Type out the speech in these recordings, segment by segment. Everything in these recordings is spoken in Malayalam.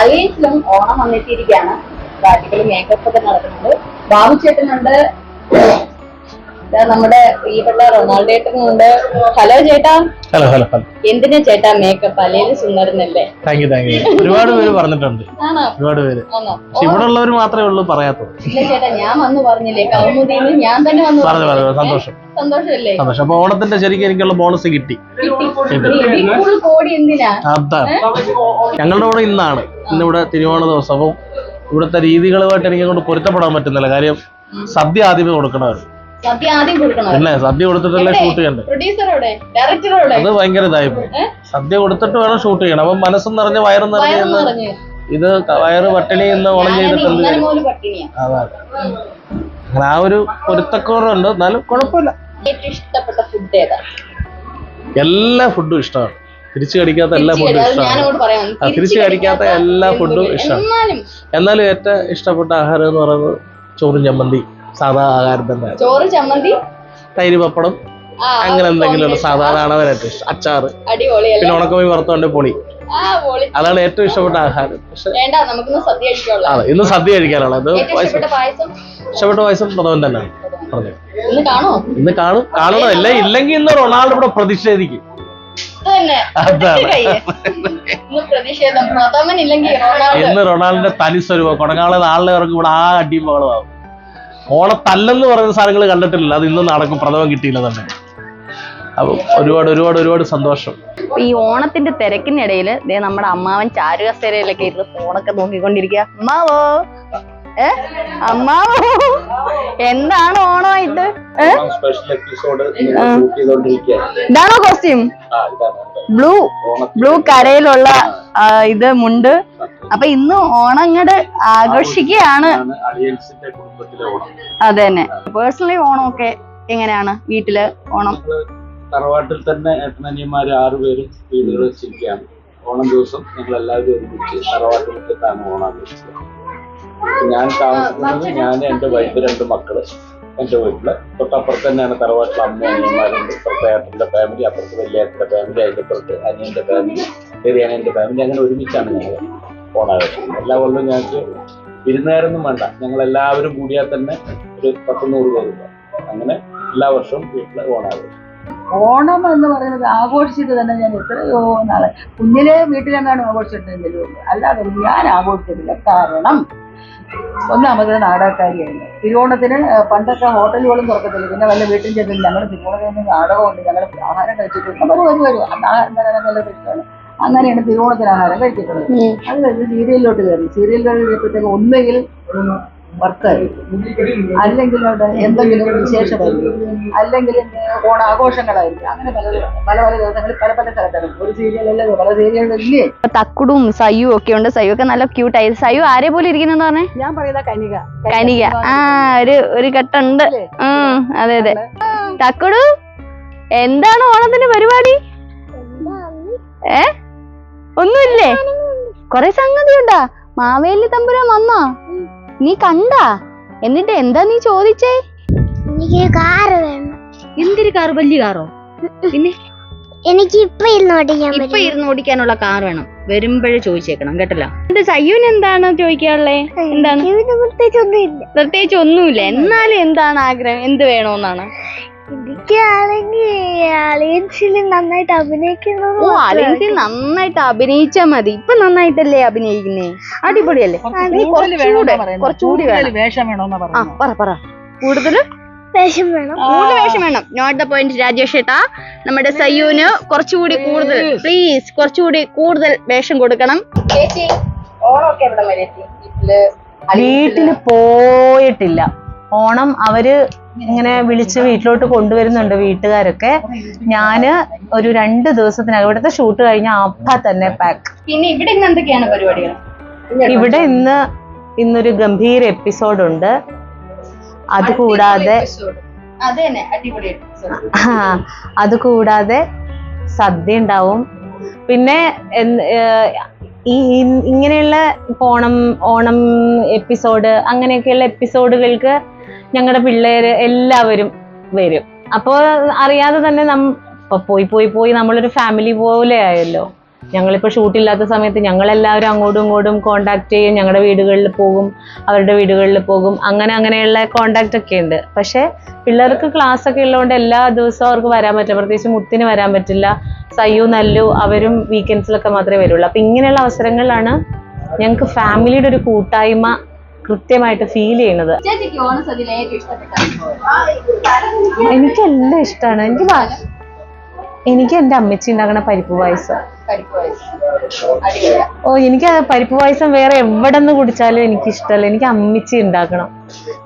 അലയൻസിലും ഓണം വന്നെത്തിയിരിക്കുകയാണ്. പ്രാക്ടിക്കലി മേക്കപ്പ് ഒക്കെ നടക്കുന്നുണ്ട്. ബാബു ചേട്ടനുണ്ട്, നമ്മുടെ പ്രിയപ്പെട്ട റൊണാൾഡോ ചേട്ടനുണ്ട്. ഹലോ ചേട്ടാ. Hello hello hello. എന്തിനാ ചേട്ടാ മേക്കപ്പ്? അലയിൽ സുന്ദരനല്ലേ? Thank you thank you. ഒരുപാട് പേര് പറഞ്ഞിട്ടുണ്ട്. ഒരുപാട് പേര്. ഇവിടെ ഉള്ളവർ മാത്രമേ ഉള്ളൂ പറയാത്തത്. ഇല്ല ചേട്ടാ, ഞാൻ വന്ന് പറഞ്ഞില്ലേ കൗമുദിന്ന് ഞാൻ തന്നെ വന്ന് പറഞ്ഞു. സന്തോഷം. സന്തോഷമല്ലേ? സന്തോഷം. അപ്പൊ ഓണത്തിന്റെ ശരിക്കും എനിക്കുള്ള ബോണസ് കിട്ടി. കോടി എന്തിനാ? അതാണ് ഞങ്ങളുടെ കൂടെ ഇന്നിവിടെ തിരുവോണ ദിവസം. അപ്പം ഇവിടുത്തെ രീതികളുമായിട്ട് എനിക്ക് കൊണ്ട് പൊരുത്തപ്പെടാൻ പറ്റുന്നില്ല. കാര്യം സദ്യ ആദ്യമേ കൊടുക്കണമായിരുന്നു. പിന്നെ സദ്യ കൊടുത്തിട്ടല്ലേ ഷൂട്ട് ചെയ്യണ്ടേ? അത് ഭയങ്കര ഇതായിപ്പോയി. സദ്യ കൊടുത്തിട്ട് വേണം ഷൂട്ട് ചെയ്യണം. അപ്പൊ മനസ്സും നിറഞ്ഞ് വയറും നിറഞ്ഞ് ഇത് വയറ് പട്ടിണി എന്ന് ഓണം ചെയ്തിട്ടുണ്ട്. അതാണ് അങ്ങനെ ആ ഒരു പൊരുത്തക്കുറവുണ്ട്. എന്നാലും കുഴപ്പമില്ല. എല്ലാ ഫുഡും ഇഷ്ടമാണ്. തിരിച്ചു കടിക്കാത്ത എല്ലാ ഫുഡും ഇഷ്ടമാണ്. തിരിച്ചു കടിക്കാത്ത എല്ലാ ഫുഡും ഇഷ്ടമാണ്. എന്നാലും ഏറ്റവും ഇഷ്ടപ്പെട്ട ആഹാരം എന്ന് പറയുന്നത് ചോറും ചമ്മന്തി. സാധാ ആഹാരം തന്നെ. ചോറ്, ചമ്മന്തി, തൈര്, പപ്പടം, അങ്ങനെ എന്തെങ്കിലും സാധാരണ ഇഷ്ടം. അച്ചാറ്, പിന്നെ ഉണക്കമീൻ വറുത്തോണ്ട് പൊളി. അതാണ് ഏറ്റവും ഇഷ്ടപ്പെട്ട ആഹാരം. പക്ഷെ അതെ, ഇന്ന് സദ്യ കഴിക്കാനുള്ളത്. ഇഷ്ടപ്പെട്ട പായസം പ്രഥമൻ തന്നെയാണ്. ഇന്ന് കാണണോ? ഇല്ലെങ്കിൽ ഇന്ന് റൊണാൾഡോ ഇവിടെ പ്രതിഷേധിക്കും. ഇന്ന് റൊണാൾഡോന്റെ തനി സ്വരൂപം കൊടങ്ങാളെ നാളിലെ അവർക്ക് ഇവിടെ ആ അടിയും ബഹളമാവും. ഓണത്തല്ലെന്ന് പറയുന്ന സാധനങ്ങൾ കണ്ടിട്ടില്ല. അത് ഇന്ന് നടക്കും. പ്രഥമം കിട്ടിയില്ല തന്നെ. അപ്പൊ ഒരുപാട് സന്തോഷം. ഈ ഓണത്തിന്റെ തിരക്കിനിടയിൽ നമ്മുടെ അമ്മാവൻ ചാരുകസേരയിലൊക്കെ ഇരുന്ന് ഫോണൊക്കെ നോക്കിക്കൊണ്ടിരിക്കുക. അമ്മാവോ അമ്മാവോ എന്താണ് ഓണമായിട്ട്? ഇതാണോ കോസ്റ്റ്യൂം? ബ്ലൂ കരയിലുള്ള ഇത് മുണ്ട്. അപ്പൊ ഇന്ന് ഓണങ്ങട് ആഘോഷിക്കുകയാണ്. അതെ തന്നെ. പേഴ്സണലി ഓണമൊക്കെ എങ്ങനെയാണ് വീട്ടില്? ഓണം തറവാട്ടിൽ തന്നെ ഏട്ടനനിയന്മാര് 6 പേരും വീടുകൾ വെച്ചിരിക്കുകയാണ്. ഓണം ദിവസം ഞങ്ങൾ എല്ലാവരും ഒരുമിച്ച് തറവാട്ടിൽ വെച്ചിട്ടാണ് ഓണം ആഘോഷിച്ചത്. ഞാൻ താമസിക്കുന്നത് ഞാൻ, എൻ്റെ വൈഫ്, 2 മക്കള് എൻ്റെ വീട്ടില്. തൊട്ടപ്പുറത്ത് തന്നെയാണ് തറവാട്ടിൽ അമ്മ അനിയന്മാരുണ്ട്. ഇപ്പുറത്തെ ഏട്ടൻ്റെ ഫാമിലി, അപ്പുറത്ത് വലിയേട്ടൻ്റെ ഫാമിലി, അതിൻ്റെ അപ്പുറത്ത് അനിയൻ്റെ ഫാമിലി, ചെറിയനിയൻ്റെ ഫാമിലി. അങ്ങനെ ഒരുമിച്ചാണ് ഞങ്ങൾ ഓണാഘോഷിക്കുന്നത്. എല്ലാ കൊല്ലവും ഞങ്ങൾക്ക് വിരുന്നുകാരൊന്നും വേണ്ട. ഞങ്ങൾ എല്ലാവരും കൂടിയാൽ തന്നെ ഒരു 10-100 പേരുണ്ട്. അങ്ങനെ എല്ലാ വർഷവും വീട്ടിൽ ഓണാഘോഷിക്കും. ഓണം എന്ന് പറയുന്നത് ആഘോഷിച്ചത് തന്നെ ഞാൻ എത്രയോ നാളെ കുഞ്ഞിലെ വീട്ടിലെങ്ങാണ് ആഘോഷിച്ചിട്ടുണ്ടെങ്കിലും അല്ലാതെ ഞാൻ ആഘോഷിച്ചിട്ടില്ല. കാരണം ഒന്നാമത് നാടകക്കാരിയായിരുന്നു. തിരുവോണത്തിന് പണ്ടൊക്കെ ഹോട്ടലുകളും തുറക്കത്തില്ല. പിന്നെ വല്ല വീട്ടിൽ ചെന്നില്ല. ഞങ്ങൾ തിരുവോണത്തിന് നാടകമുണ്ട്, ഞങ്ങൾ ആഹാരം കഴിച്ചിട്ടുണ്ട്. വരും ഇഷ്ടമാണ്. അങ്ങനെയാണ് തിരുവോണത്തിന് ആഹാരം കഴിച്ചിട്ടുള്ളത്. അത് കഴിഞ്ഞ് സീരിയലിലോട്ട് കയറി. സീരിയലുകളിൽ ഒന്നുകിൽ വർക്കായിരിക്കും, അല്ലെങ്കിൽ അവിടെ എന്തെങ്കിലും വിശേഷമായിരിക്കും, അല്ലെങ്കിൽ ഓണാഘോഷങ്ങളായിരിക്കും. അങ്ങനെ പല ദിവസങ്ങളിൽ പല സ്ഥലത്താണ്. ഒരു സീരിയലല്ലേ, പല സീരിയലില്ലേ. തക്കുടും സയ്യും ഒക്കെ ഉണ്ട്. സയ്യു ഒക്കെ നല്ല ക്യൂട്ടായി. സയ്യു ആരെ പോലെ ഇരിക്കുന്നെന്ന് പറഞ്ഞേ? ഞാൻ പറയുന്ന കനിക. ഒരു കെട്ടുണ്ട്. അതെ. തക്കുടു, എന്താണ് ഓണത്തിന്റെ പരിപാടി? ഒന്നുമില്ലേ? കൊറേ സംഗതി ഉണ്ടാ. മാവേലി തമ്പുരാൻ വന്നാ? നീ കണ്ടാ? എന്നിട്ട് എന്താ നീ ചോദിച്ചേ? എനിക്ക് കാറ് വേണം. എന്തൊരു കാറ്? വലിയ കാറോ? പിന്നെ എനിക്ക് ഇപ്പൊ ഇരുന്ന് ഓടിക്കാനുള്ള കാർ വേണം. വരുമ്പോഴേ ചോദിച്ചേക്കണം കേട്ടല്ലോ. ഇത് സയ്യൂന് എന്താണ് ചോദിക്കാനുള്ളേ? എന്താണ്? പ്രത്യേകിച്ച് ഒന്നുമില്ല. എന്നാലും എന്താണ് ആഗ്രഹം? എന്ത് വേണോന്നാണ്? എനിക്കാണെങ്കിൽ അലയൻസിൽ നന്നായിട്ട് അഭിനയിക്കണം. അലയൻസിൽ നന്നായിട്ട് അഭിനയിച്ചാ മതി. ഇപ്പൊ നന്നായിട്ടല്ലേ അഭിനയിക്കുന്നേ? അടിപൊളിയല്ലേ? കുറച്ചുകൂടി വേഷം വേണമെന്നാ പറഞ്ഞു. പറ. കൂടുതൽ വേഷം വേണം. നോട്ട് ദ പോയിന്റ് രാജേഷ് ഏട്ടാ. നമ്മുടെ സയ്യൂന് കുറച്ചുകൂടി കൂടുതൽ, പ്ലീസ് കുറച്ചുകൂടി കൂടുതൽ വേഷം കൊടുക്കണം. ചേച്ചി ഓണമൊക്കെ എവിടെ വരെ എത്തി? വീട്ടില് പോയിട്ടില്ല. ഓണം അവര് ഇങ്ങനെ വിളിച്ച് വീട്ടിലോട്ട് കൊണ്ടുവരുന്നുണ്ട് വീട്ടുകാരൊക്കെ. ഞാന് ഒരു 2 ദിവസത്തിനകം ഇവിടുത്തെ ഷൂട്ട് കഴിഞ്ഞ അപ്പ തന്നെ പാക്ക്. പിന്നെ ഇവിടെ ഇന്ന് എന്തൊക്കെയാണ് പരിപാടികൾ? ഇവിടെ ഇന്നൊരു ഗംഭീര എപ്പിസോഡ് ഉണ്ട്. അതുകൂടാതെ സദ്യ ഉണ്ടാവും. പിന്നെ ഇങ്ങനെയുള്ള ഓണം എപ്പിസോഡ്, അങ്ങനെയൊക്കെയുള്ള എപ്പിസോഡുകൾക്ക് ഞങ്ങളുടെ പിള്ളേര് എല്ലാവരും വരും. അപ്പോൾ അറിയാതെ തന്നെ പോയി നമ്മളൊരു ഫാമിലി പോലെ ആയല്ലോ. ഞങ്ങളിപ്പോൾ ഷൂട്ടില്ലാത്ത സമയത്ത് ഞങ്ങളെല്ലാവരും അങ്ങോട്ടും ഇങ്ങോട്ടും കോണ്ടാക്ട് ചെയ്യും, ഞങ്ങളുടെ വീടുകളിൽ പോകും, അവരുടെ വീടുകളിൽ പോകും, അങ്ങനെയുള്ള കോണ്ടാക്റ്റ് ഒക്കെ ഉണ്ട്. പക്ഷേ പിള്ളേർക്ക് ക്ലാസ് ഒക്കെ ഉള്ളതുകൊണ്ട് എല്ലാ ദിവസവും അവർക്ക് വരാൻ പറ്റില്ല. പ്രത്യേകിച്ച് മുത്തിന് വരാൻ പറ്റില്ല. സയ്യു നല്ലു അവരും വീക്കെൻഡ്സിലൊക്കെ മാത്രമേ വരുള്ളൂ. അപ്പം ഇങ്ങനെയുള്ള അവസരങ്ങളിലാണ് ഞങ്ങൾക്ക് ഫാമിലിയുടെ ഒരു കൂട്ടായ്മ കൃത്യമായിട്ട് ഫീൽ ചെയ്യുന്നത്. എനിക്കെല്ലാം ഇഷ്ടമാണ്. എനിക്ക് എൻ്റെ അമ്മച്ചി ഉണ്ടാക്കണ പരിപ്പ് പായസം. എനിക്ക് പരിപ്പ് പായസം വേറെ എവിടെ നിന്ന് കുടിച്ചാലും എനിക്ക് ഇഷ്ടമല്ല. എനിക്ക് അമ്മച്ചി ഉണ്ടാക്കണം.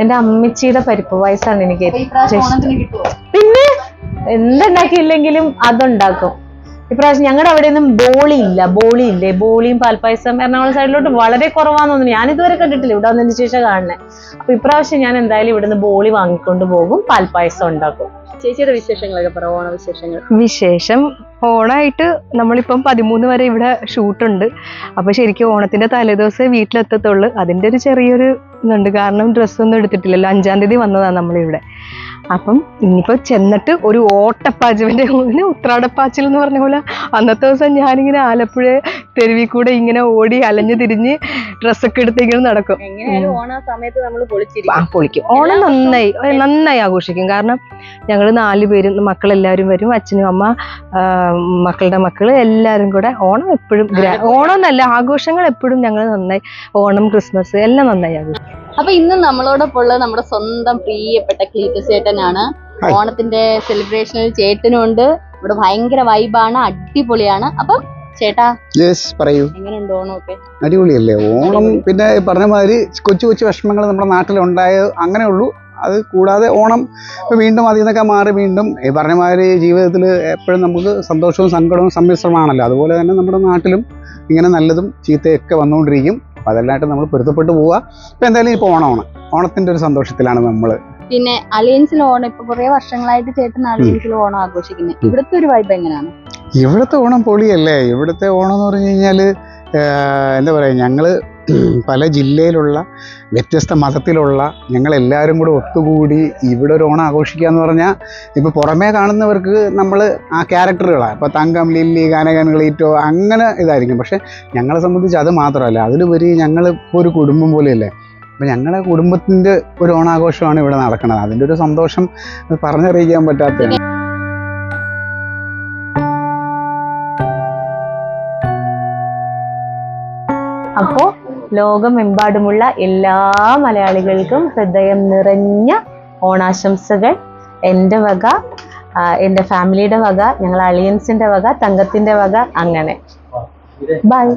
എൻ്റെ അമ്മച്ചിയുടെ പരിപ്പ് പായസമാണ് എനിക്ക് ഏറ്റവും ഇഷ്ടം. പിന്നെ എന്തുണ്ടാക്കിയില്ലെങ്കിലും അതുണ്ടാക്കും. ഇപ്രാവശ്യം ഞങ്ങളുടെ അവിടെ ഒന്നും ബോളിയും പാൽപ്പായസം എറണാകുളം സൈഡിലോട്ട് വളരെ കുറവാന്ന് തോന്നുന്നു. ഞാനിതുവരെ കണ്ടിട്ടില്ല, ഇവിടെ വന്നതിന് ശേഷം കാണണേ. അപ്പൊ ഇപ്രാവശ്യം ഞാൻ എന്തായാലും ഇവിടുന്ന് ബോളി വാങ്ങിക്കൊണ്ട് പോകും, പാൽപ്പായസം ഉണ്ടാക്കും. ചേച്ചിയുടെ വിശേഷങ്ങളൊക്കെ പറ, ഓണ വിശേഷങ്ങൾ. വിശേഷം ഓണമായിട്ട് നമ്മളിപ്പം 13 വരെ ഇവിടെ ഷൂട്ടുണ്ട്. അപ്പൊ ശരിക്കും ഓണത്തിന്റെ തലേദിവസം വീട്ടിലെത്തത്തുള്ളൂ. അതിന്റെ ഒരു ചെറിയൊരു ഇതുണ്ട്, കാരണം ഡ്രസ്സൊന്നും എടുത്തിട്ടില്ലല്ലോ. 5-ാം തീയതി വന്നതാണ് നമ്മളിവിടെ. അപ്പം ഇനിയിപ്പോൾ ചെന്നിട്ട് ഒരു ഓട്ടപ്പാച്ചിലിൻ്റെ ഉത്രാടപ്പാച്ചിൽ എന്ന് പറഞ്ഞ പോലെ അന്നത്തെ ദിവസം ഞാനിങ്ങനെ ആലപ്പുഴ തെരുവിൽ കൂടെ ഇങ്ങനെ ഓടി അലഞ്ഞു തിരിഞ്ഞ് ഡ്രസ്സൊക്കെ എടുത്ത് ഇങ്ങനെ നടക്കും. പൊളിക്കും. ഓണം നന്നായി ആഘോഷിക്കും. കാരണം ഞങ്ങൾ 4 പേരും മക്കളെല്ലാവരും വരും, അച്ഛനും അമ്മ, മക്കളുടെ മക്കള് എല്ലാവരും കൂടെ ഓണം എപ്പോഴും ഓണം എന്നല്ല, ആഘോഷങ്ങൾ എപ്പോഴും ഞങ്ങൾ നന്നായി, ഓണം ക്രിസ്മസ് എല്ലാം നന്നായി ആഘോഷിക്കും. അപ്പൊ ഇന്ന് നമ്മളോടൊപ്പം ഉള്ളത് നമ്മുടെ സ്വന്തം പ്രിയപ്പെട്ട ക്ലീറ്റസ് ചേട്ടനാണ്. ഓണത്തിന്റെ സെലിബ്രേഷനിൽ ചേട്ടനും ഉണ്ട്. ഇവിടെ ഭയങ്കര വൈബാണ്, അടിപൊളിയാണ്. അപ്പൊ ചേട്ടാ പറയൂ, എങ്ങനെയുണ്ട് ഓണമൊക്കെ? അടിപൊളിയല്ലേ ഓണം? പിന്നെ പറഞ്ഞ മാതിരി കൊച്ചു കൊച്ചു വിഷമങ്ങൾ നമ്മുടെ നാട്ടിലുണ്ടായത് അങ്ങനെ ഉള്ളൂ. അത് കൂടാതെ ഓണം വീണ്ടും അതിൽ നിന്നൊക്കെ മാറി വീണ്ടും ഈ പറഞ്ഞ മാതിരി ജീവിതത്തിൽ എപ്പോഴും നമുക്ക് സന്തോഷവും സങ്കടവും സമ്മിശ്രമാണല്ലോ. അതുപോലെ തന്നെ നമ്മുടെ നാട്ടിലും ഇങ്ങനെ നല്ലതും ചീത്തയൊക്കെ വന്നുകൊണ്ടിരിക്കും. അപ്പോൾ അതെല്ലാമായിട്ട് നമ്മൾ പൊരുത്തപ്പെട്ട് പോവുക. ഇപ്പം എന്തായാലും ഇപ്പോൾ ഓണമാണ്, ഓണത്തിൻ്റെ ഒരു സന്തോഷത്തിലാണ് നമ്മൾ. പിന്നെ അലയൻസിൽ ഓണം ഇപ്പൊ കുറെ വർഷങ്ങളായിട്ട് ചേട്ടൻ അലയൻസിൽ ഓണം ആഘോഷിക്കുന്നത്. ഇവിടുത്തെ ഒരു വൈബ് എങ്ങനെയാണ്? ഇവിടുത്തെ ഓണം പൊളിയല്ലേ. ഇവിടുത്തെ ഓണം എന്ന് പറഞ്ഞു കഴിഞ്ഞാൽ എന്താ പറയുക, ഞങ്ങൾ പല ജില്ലയിലുള്ള വ്യത്യസ്ത മതത്തിലുള്ള ഞങ്ങളെല്ലാവരും കൂടെ ഒത്തുകൂടി ഇവിടെ ഒരു ഓണം ആഘോഷിക്കുക എന്ന് പറഞ്ഞാൽ ഇപ്പോൾ പുറമേ കാണുന്നവർക്ക് നമ്മൾ ആ ക്യാരക്ടറുകളാണ്, ഇപ്പോൾ തങ്കം, ലില്ലി, കനകൻ, ഗ്ലീറ്റോ അങ്ങനെ ഇതായിരിക്കും. പക്ഷേ ഞങ്ങളെ സംബന്ധിച്ച് അത് മാത്രമല്ല, അതിലുപരി ഞങ്ങൾ ഒരു കുടുംബം പോലെയല്ലേ. അപ്പോൾ ഞങ്ങളുടെ കുടുംബത്തിൻ്റെ ഒരു ഓണാഘോഷമാണ് ഇവിടെ നടക്കുന്നത്. അതിൻ്റെ ഒരു സന്തോഷം പറഞ്ഞറിയിക്കാൻ പറ്റാത്ത. അപ്പോ ലോകമെമ്പാടുമുള്ള എല്ലാ മലയാളികൾക്കും ഹൃദയം നിറഞ്ഞ ഓണാശംസകൾ എൻ്റെ വക, എൻ്റെ ഫാമിലിയുടെ വക, ഞങ്ങൾ അലിയൻസിന്റെ വക, തങ്കത്തിന്റെ വക, അങ്ങനെ ബൈ.